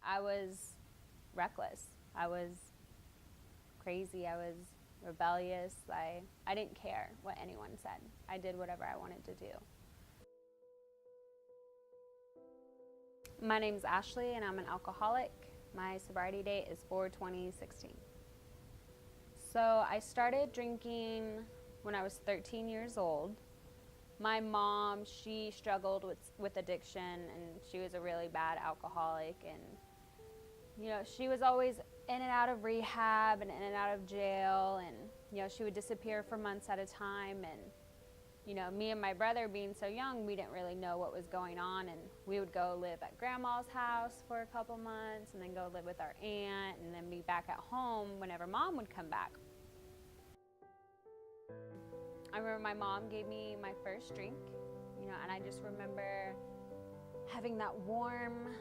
I was reckless. I was crazy. I was rebellious. I didn't care what anyone said. I did whatever I wanted to do. My name's Ashley and I'm an alcoholic. My sobriety date is 4/20/16. So I started drinking when I was 13 years old. My mom, she struggled with addiction, and she was a really bad alcoholic, and she was always in and out of rehab and in and out of jail, and she would disappear for months at a time. And me and my brother, being so young, we didn't really know what was going on, and we would go live at grandma's house for a couple months and then go live with our aunt and then be back at home whenever mom would come back. I remember my mom gave me my first drink, and I just remember having that warm,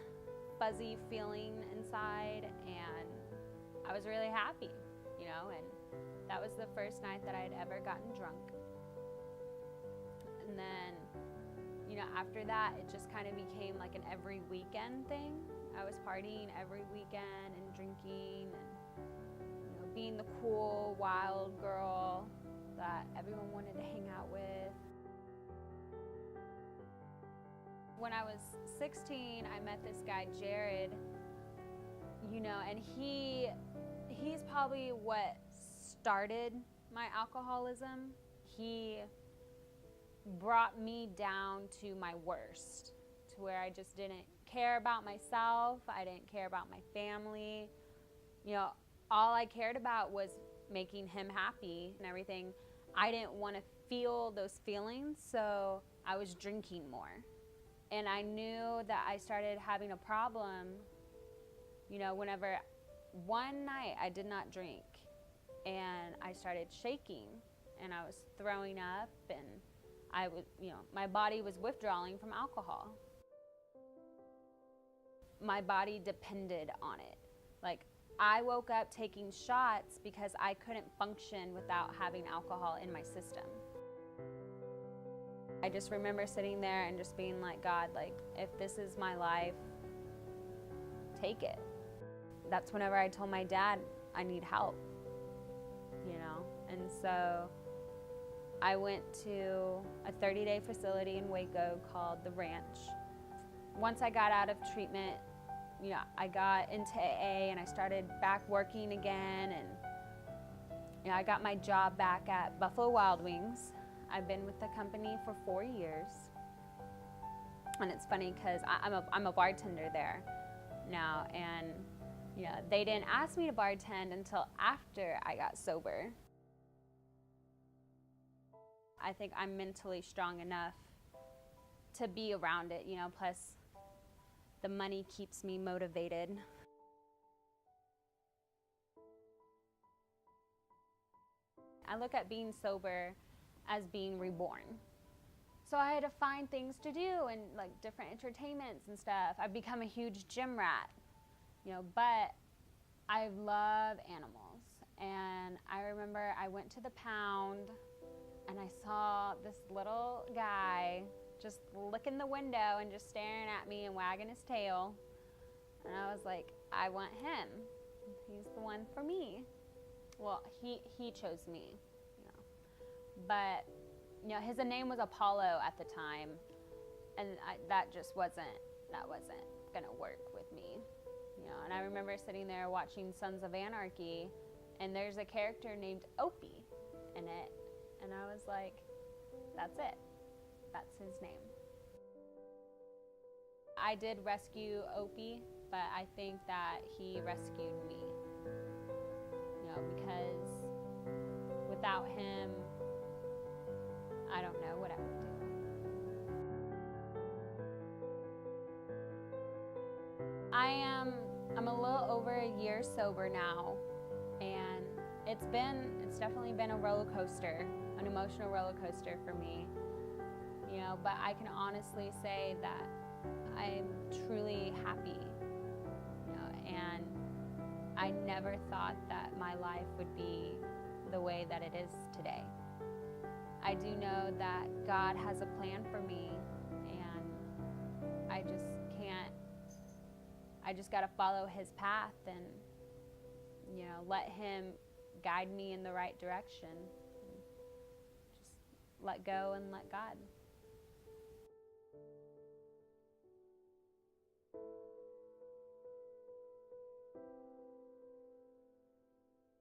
fuzzy feeling inside, and I was really happy, and that was the first night that I'd ever gotten drunk. And then, after that, it just kind of became like an every weekend thing. I was partying every weekend and drinking and, being the cool, wild girl that everyone wanted to hang out with. When I was 16, I met this guy, Jared, and he's probably what started my alcoholism. He brought me down to my worst, to where I just didn't care about myself. I didn't care about my family. All I cared about was making him happy and everything. I didn't want to feel those feelings, so I was drinking more. And I knew that I started having a problem, whenever one night I did not drink and I started shaking and I was throwing up, and I was, my body was withdrawing from alcohol. My body depended on it. Like, I woke up taking shots because I couldn't function without having alcohol in my system. I just remember sitting there and just being like, God, if this is my life, take it. That's whenever I told my dad I need help, and so I went to a 30-day facility in Waco called The Ranch. Once I got out of treatment, I got into AA and I started back working again, and I got my job back at Buffalo Wild Wings. I've been with the company for 4 years, and it's funny because I'm a bartender there now, and they didn't ask me to bartend until after I got sober. I think I'm mentally strong enough to be around it, plus the money keeps me motivated. I look at being sober as being reborn. So I had to find things to do and different entertainments and stuff. I've become a huge gym rat, but I love animals. And I remember I went to the pound and I saw this little guy just licking the window and just staring at me and wagging his tail. And I was like, I want him. He's the one for me. Well, he chose me, But, his name was Apollo at the time, and that wasn't gonna work with me, And I remember sitting there watching Sons of Anarchy, and there's a character named Opie in it, and I was like, that's it. That's his name. I did rescue Opie, but I think that he rescued me, because without him, I don't know what I would do. I'm a little over a year sober now, and it's definitely been a roller coaster, an emotional roller coaster for me, but I can honestly say that I'm truly happy, and I never thought that my life would be the way that it is today. I do know that God has a plan for me, and I just I just got to follow his path and, you know, let him guide me in the right direction. Just let go and let God.